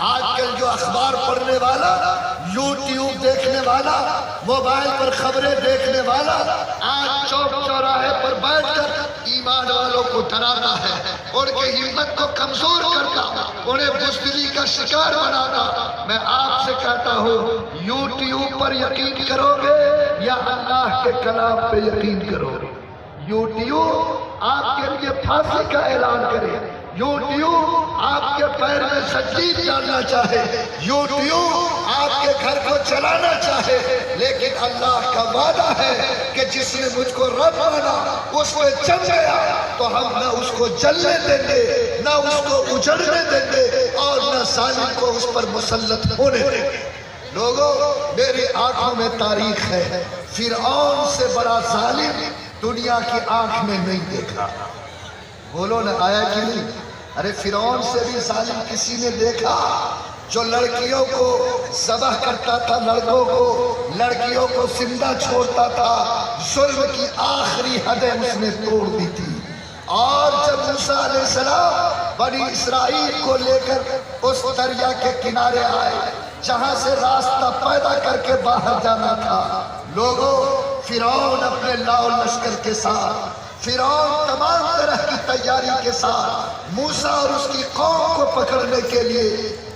آج کل جو اخبار پڑھنے والا، یوٹیوب دیکھنے والا، موبائل پر خبریں دیکھنے والا، آج چوک چوراہے پر بیٹھ کر ایمان والوں کو ڈراتا ہے، ان کی ہمت کو کمزور کرتا، انہیں بزدلی کا شکار بناتا۔ میں آپ سے کہتا ہوں، یوٹیوب پر یقین کرو گے یا اللہ کے کلام پہ یقین کرو گے؟ یوٹیوب آپ کے لیے پھانسی کا اعلان کرے، یوٹیوب آپ کے پیر میں زنجیر ڈالنا چاہے، یوٹیوب آپ کے گھر کو چلانا چاہے، لیکن اللہ کا وعدہ ہے کہ جس نے مجھ کو رب مانا اس پہ جل گیا تو ہم نہ اس کو جلنے دیں گے، نہ اس کو اجڑنے دیں گے، اور نہ ظالم کو اس پر مسلط ہونے دیں گے۔ لوگوں، میری آنکھوں میں تاریخ ہے، فرعون سے بڑا ظالم دنیا کی آنکھ میں نہیں دیکھا۔ بولو نہ، آیا کہ نہیں؟ ارے فرعون سے بھی ظالم کسی نے دیکھا؟ جو لڑکیوں کو ذبح کرتا تھا، لڑکیوں کو زندہ چھوڑتا تھا، ظلم کی آخری حدیں اس نے توڑ دی تھی۔ اور جب موسیٰ علیہ السلام بنی اسرائیل کو لے کر اس دریا کے کنارے آئے جہاں سے راستہ پیدا کر کے باہر جانا تھا، لوگوں، فرعون اپنے لاؤ لشکر کے ساتھ، فرعون تمام طرح کی تیاری کے ساتھ موسیٰ اور اس کی قوم کو پکڑنے کے لیے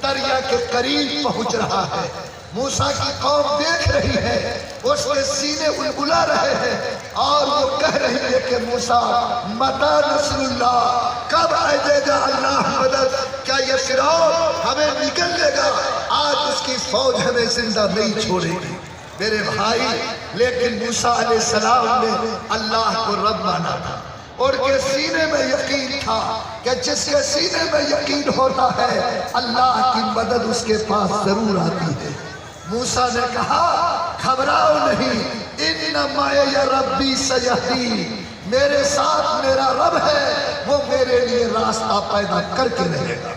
دریا کے قریب پہنچ رہا ہے۔ موسیٰ کی قوم دیکھ رہی ہے، اس کے سینے اُلبلا رہے ہیں، اور وہ کہہ رہی ہے کہ موسیٰ، متی نصر اللہ، کب آئے دے گا اللہ مدد؟ کیا یہ فرعون ہمیں نگل لے گا؟ آج اس کی فوج ہمیں زندہ نہیں چھوڑے گی۔ میرے بھائی، لیکن موسیٰ علیہ السلام نے اللہ کو رب مانا تھا، اور کے سینے میں یقین تھا کہ جس کے سینے میں یقین ہوتا ہے اللہ کی مدد اس کے پاس ضرور آتی ہے۔ موسیٰ نے کہا، گھبراؤ نہیں، ان معی ربی سیہدین، میرے ساتھ میرا رب ہے، وہ میرے لیے راستہ پیدا کر کے رہے گا۔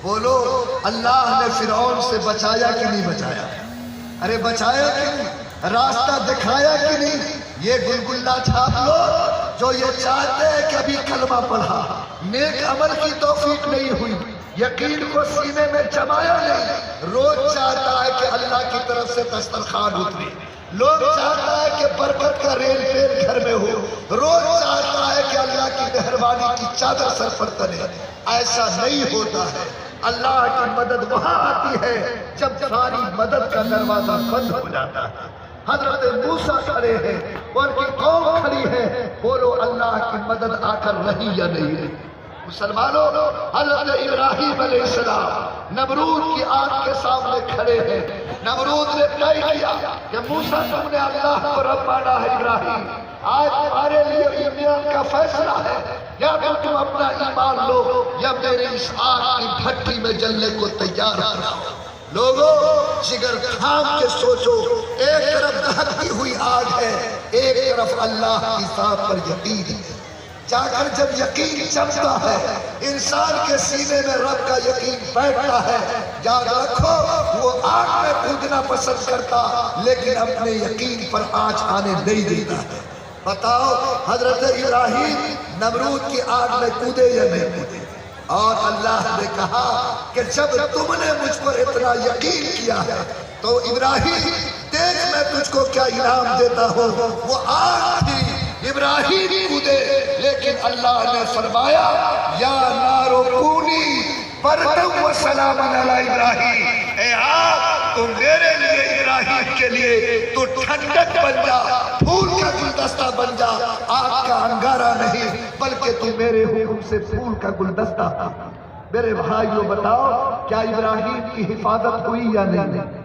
بولو، اللہ نے فرعون سے بچایا کہ نہیں بچایا؟ ارے بچایا کہ نہیں؟ راستہ دکھایا کہ نہیں؟ یہ گلگلہ چھاپ لو جو یہ چاہتے ہیں کہ ابھی کلمہ پڑھا، نیک عمل کی توفیق نہیں ہوئی، یقین کو سینے میں جمایا نہیں، روز چاہتا ہے کہ اللہ کی طرف سے دسترخوان اترے، لوگ چاہتا ہے کہ برکت کا ریل پیر گھر میں ہو، روز چاہتا ہے کہ اللہ کی مہربانی کی چادر سر پر تلے۔ ایسا نہیں ہوتا ہے۔ اللہ کی مدد وہاں آتی ہے جب ساری مدد کا دروازہ بند ہو جاتا ہے۔ حضرت موسیٰ کھڑے ہیں، ان کی قوم کھڑی ہے، بولو اللہ کی مدد آ کر رہی یا نہیں رہی؟ مسلمانوں، حضرت ابراہیم علیہ السلام نمرود کی آنکھ کے سامنے کھڑے ہیں۔ نمرود نے طے کیا کہ موسیٰ تم نے اللہ کو رب مانا ہے ابراہیم، آج تمہارے لیے ایمان کا فیصلہ ہے، یا تو تم اپنا ایمان لو یا میری اس آگ کی بھٹی میں جلنے کو تیار رہو۔ لوگوں، جگر تھام کے سوچو، ایک طرف دہکتی ہوئی آگ ہے، ایک طرف اللہ کی ذات پر یقین ہے۔ جا کر جب یقین جمتا ہے، انسان کے سینے میں رب کا یقین بیٹھتا ہے، یاد رکھو وہ آگ میں کودنا پسند کرتا لیکن اپنے یقین پر آنچ آنے نہیں دیتا ہے۔ بتاؤ، حضرت ابراہیم نمرود کی آگ میں کودے یا نہیں کودے؟ اور اللہ نے کہا کہ جب تم نے مجھ پر اتنا یقین کیا ہے تو ابراہیم دیکھ میں تجھ کو کیا انعام دیتا ہوں۔ وہ آگ تھی، ابراہیم کودے، لیکن اللہ نے فرمایا یا نار کونی بردم و سلام علی ابراہیم، اے آگ تو میرے لیے ابراہیم کے لیے تو ٹھنڈک بن جا، پھول کا گلدستہ بن جا، آگ کا انگارہ نہیں بلکہ تو میرے حکم سے پھول کا گلدستہ۔ میرے بھائیو بتاؤ، کیا ابراہیم کی حفاظت ہوئی یا نہیں؟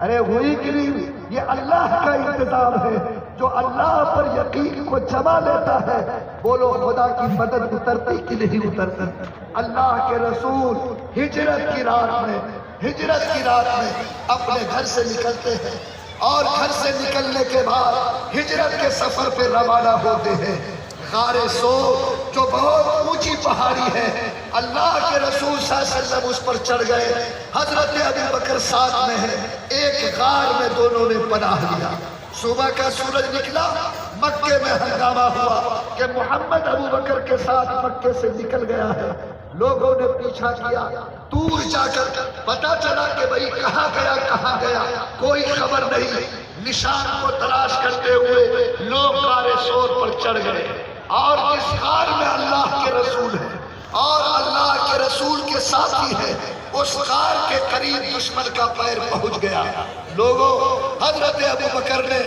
ارے ہوئی کہ نہیں؟ یہ اللہ کا انتظام ہے۔ جو اللہ پر یقین کو جما لیتا ہے، بولو خدا کی مدد اترتی کہ نہیں اترتی؟ اللہ کے رسول ہجرت کی رات میں اپنے گھر سے نکلتے ہیں، اور گھر سے نکلنے کے بعد ہجرت کے سفر پہ روانہ ہوتے ہیں۔ غار سور جو بہت اونچی پہاڑی ہے، اللہ کے رسول صلی اللہ علیہ وسلم اس پر چڑھ گئے، حضرت ابو بکر ساتھ میں ہے، ایک غار میں دونوں نے پناہ لیا۔ صبح کا سورج نکلا، مکے میں ہنگامہ ہوا کہ محمد ابو بکر کے ساتھ مکے سے نکل گیا ہے۔ لوگوں نے پیچھا کیا، دور جا کر پتا چلا کہ بھئی کہاں گیا کوئی خبر نہیں۔ نشان کو تلاش کرتے ہوئے لوگ غار ثور پر چڑھ گئے، اور جس غار میں اللہ کے رسول ہیں اور اللہ کے رسول کے ساتھی ہیں، اس غار کے قریب دشمن کا پیر پہنچ گیا۔ لوگوں، حضرت ابو بکر نے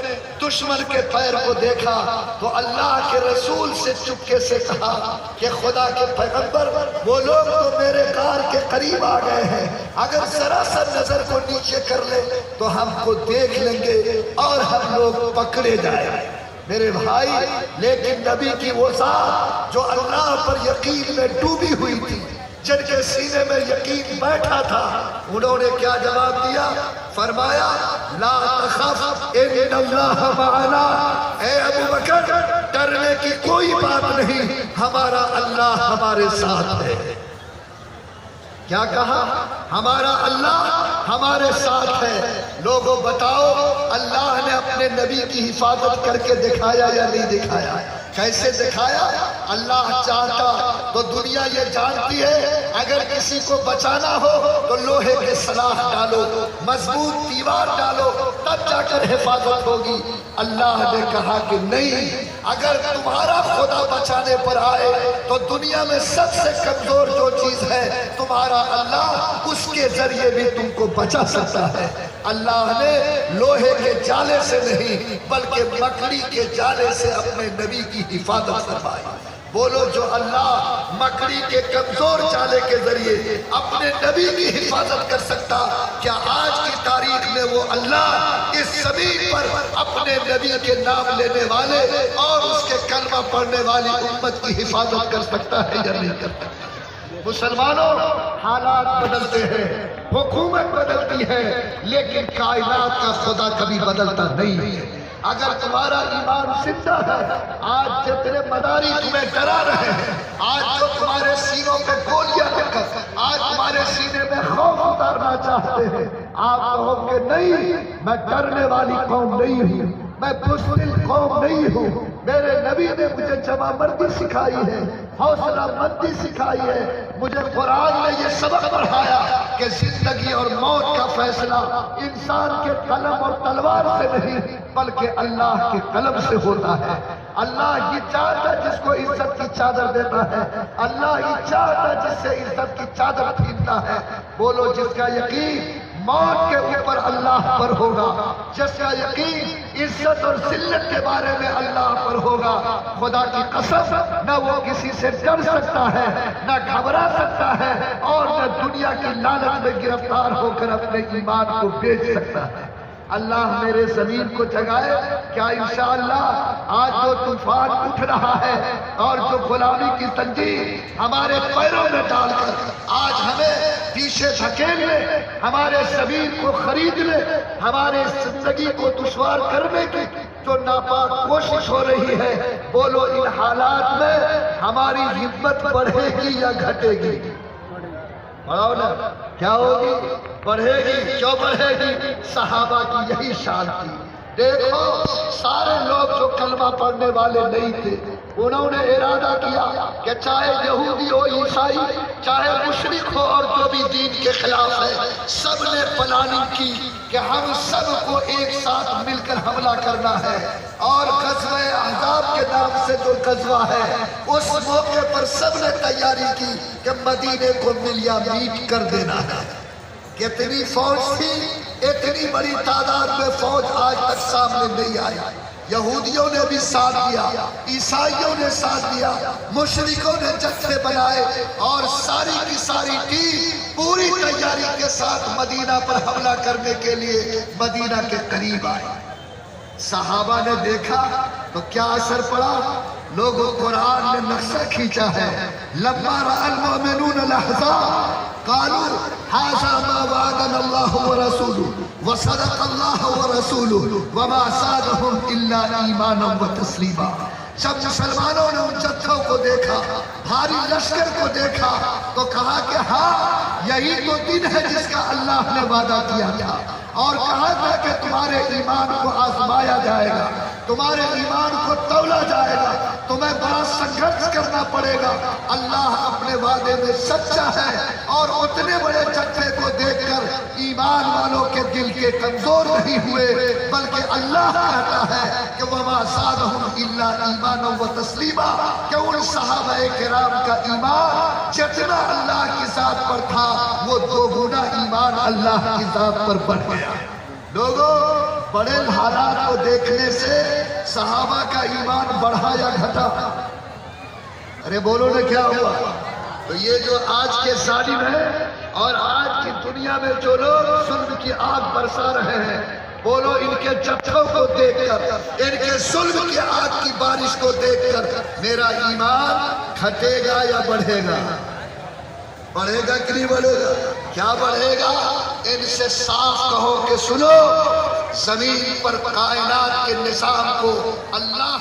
دشمن کے پیر کو دیکھا تو اللہ کے رسول سے چپکے سے کہا کہ خدا کے پیغمبر، وہ لوگ تو میرے غار کے قریب آ گئے ہیں، اگر ذرا سا نظر کو نیچے کر لے تو ہم کو دیکھ لیں گے اور ہم لوگ پکڑے جائیں گے۔ میرے بھائی، لیکن نبی کی وہ ذات جو اللہ پر یقین میں ڈوبی ہوئی تھی، جن کے سینے میں یقین بیٹھا تھا، انہوں نے کیا جواب دیا؟ فرمایا لا تخف ان اللہ معنا، اے ابو بکر ڈرنے کی کوئی بات نہیں، ہمارا اللہ ہمارے ساتھ ہے۔ کیا کہا؟ ہمارا اللہ ہمارے ساتھ ہے۔ لوگوں بتاؤ، اللہ نے اپنے نبی کی حفاظت کر کے دکھایا یا نہیں دکھایا؟ کیسے دکھایا؟ اللہ چاہتا تو دنیا یہ جانتی ہے، اگر کسی کو بچانا ہو تو لوہے کے سلاخ ڈالو، مضبوط دیوار ڈالو، تب جا کر حفاظت ہوگی۔ اللہ نے کہا کہ نہیں، اگر تمہارا خدا بچانے پر آئے تو دنیا میں سب سے کمزور جو چیز ہے تمہارا اللہ، اس کے ذریعے بھی تم کو بچا سکتا ہے۔ اللہ نے لوہے کے جالے سے نہیں بلکہ مکڑی کے جالے سے اپنے نبی کی حفاظت فرمائی۔ بولو، جو اللہ مکڑی کے کمزور جالے کے ذریعے اپنے نبی کی حفاظت کر سکتا، کیا آج کی تاریخ میں وہ اللہ اس زمین پر اپنے نبی کے نام لینے والے اور اس کے کلمہ پڑھنے والی امت کی حفاظت کر سکتا ہے یا نہیں کر سکتا؟ مسلمانوں، حالات بدلتے ہیں، حکومت بدلتی ہے، لیکن کائنات کا خدا کبھی بدلتا نہیں ہے۔ اگر تمہارا ایمان زندہ ہے، آج جتنے مداری تمہیں ڈرا رہے ہیں، آج جو تمہارے سینوں پہ گولیاں دے کر آج تمہارے سینے میں خوف اتارنا چاہتے ہیں، آپ کہو کہ نہیں، میں ڈرنے والی قوم نہیں ہوں، میں بزدل قوم نہیں ہوں۔ میرے نبی نے مجھے جمع مردی سکھائی ہے، حوصلہ مندی سکھائی ہے، مجھے قرآن نے یہ سبق پڑھایا کہ زندگی اور موت کا فیصلہ انسان کے قلم اور تلوار سے نہیں بلکہ اللہ کے قلم سے ہوتا ہے۔ اللہ یہ چاہتا جس کو عزت کی چادر دیتا ہے، اللہ یہ چاہتا جس سے عزت کی چادر پھینکتا ہے۔ بولو، جس کا یقین موت کے اوپر اللہ پر ہوگا، جس کا یقین عزت اور ذلت کے بارے میں اللہ پر ہوگا، خدا کی قسم نہ وہ کسی سے ڈر سکتا ہے، نہ گھبرا سکتا ہے، اور نہ دنیا کی لعنت میں گرفتار ہو کر اپنے ایمان کو بیچ سکتا ہے۔ اللہ میرے زمین کو جگائے، کیا انشاءاللہ آج جو طوفان اٹھ رہا ہے اور جو غلامی کی زنجیر ہمارے پیروں میں ڈال کر آج ہمیں پیچھے دھکیلنے، ہمارے زمین کو خریدنے، ہمارے زندگی کو دشوار کرنے کی جو ناپاک کوشش ہو رہی ہے، بولو ان حالات میں ہماری ہمت بڑھے گی یا گھٹے گی؟ بڑھاؤ نا، کیا ہوگی؟ بڑھے گی۔ کیوں بڑھے گی؟ صحابہ کی یہی شان تھی۔ دیکھو، سارے لوگ جو کلمہ پڑھنے والے نہیں تھے، انہوں نے ارادہ کیا کہ چاہے یہودی ہو، عیسائی، چاہے مشرک ہو اور جو بھی دین کے خلاف ہے، سب نے پلاننگ کی کہ ہم سب کو ایک ساتھ مل کر حملہ کرنا ہے، اور غزوہ احزاب کے نام سے جو غزوہ ہے، اس موقع پر سب نے تیاری کی کہ مدینے کو ملیا میٹ کر دینا ہے۔ کتنی فوج تھی؟ اتنی بڑی تعداد میں فوج آج تک سامنے نہیں آئی۔ یہودیوں نے بھی ساتھ دیا، عیسائیوں نے ساتھ دیا، مشرکوں نے جتھے بنائے، اور ساری کی ساری ٹیم پوری تیاری کے ساتھ مدینہ پر حملہ کرنے کے لیے مدینہ کے قریب آئے۔ صحابہ نے دیکھا تو کیا اثر پڑا؟ لوگوں، قرآن نے نقشہ کھینچا ہے، لما رأى المؤمنون الأحزاب قالوا هذا ما وعدنا الله ورسوله وصدق الله ورسوله وما زادهم إلا إيمانا وتسليما۔ جب مسلمانوں نے ان جتھوں کو دیکھا، بھاری لشکر کو دیکھا، تو کہا کہ ہاں، یہی تو دن ہے جس کا اللہ نے وعدہ کیا تھا، اور کہا تھا کہ تمہارے ایمان کو آزمایا جائے گا۔ تمہارے ایمان کو تولا جائے گا، تمہیں بڑا سنگھرش کرنا پڑے گا۔ اللہ اپنے وعدے میں سچا ہے، اور اتنے بڑے جھٹکے کو دیکھ کر ایمان والوں کے دل کے کمزور نہیں ہوئے، بلکہ اللہ کہتا ہے کہ وَمَا زَادَهُمْ إِلَّا إِيمَانًا وَتَسْلِيمًا، کہ ان صحابہ کرام کا ایمان جتنا اللہ کی ذات پر تھا وہ دو گنا ایمان اللہ کی ذات پر بڑھ گیا۔ لوگوں، بڑے حالات کو دیکھنے سے صحابہ کا ایمان بڑھا یا گھٹا؟ ارے بولو نا کیا ہوا؟ تو یہ جو آج کے ظالم ہیں اور آج کی دنیا میں جو لوگ ظلم کی آگ برسا رہے ہیں، بولو ان کے جھٹکوں کو دیکھ کر، ان کے ظلم کی آگ کی بارش کو دیکھ کر میرا ایمان گھٹے گا یا بڑھے گا؟ بڑھے گا کہ نہیں بڑھے گا؟ کیا بڑھے گا؟ ان سے صاف کہو کہ سنو، زمین پر کائنات کے نظام کو اللہ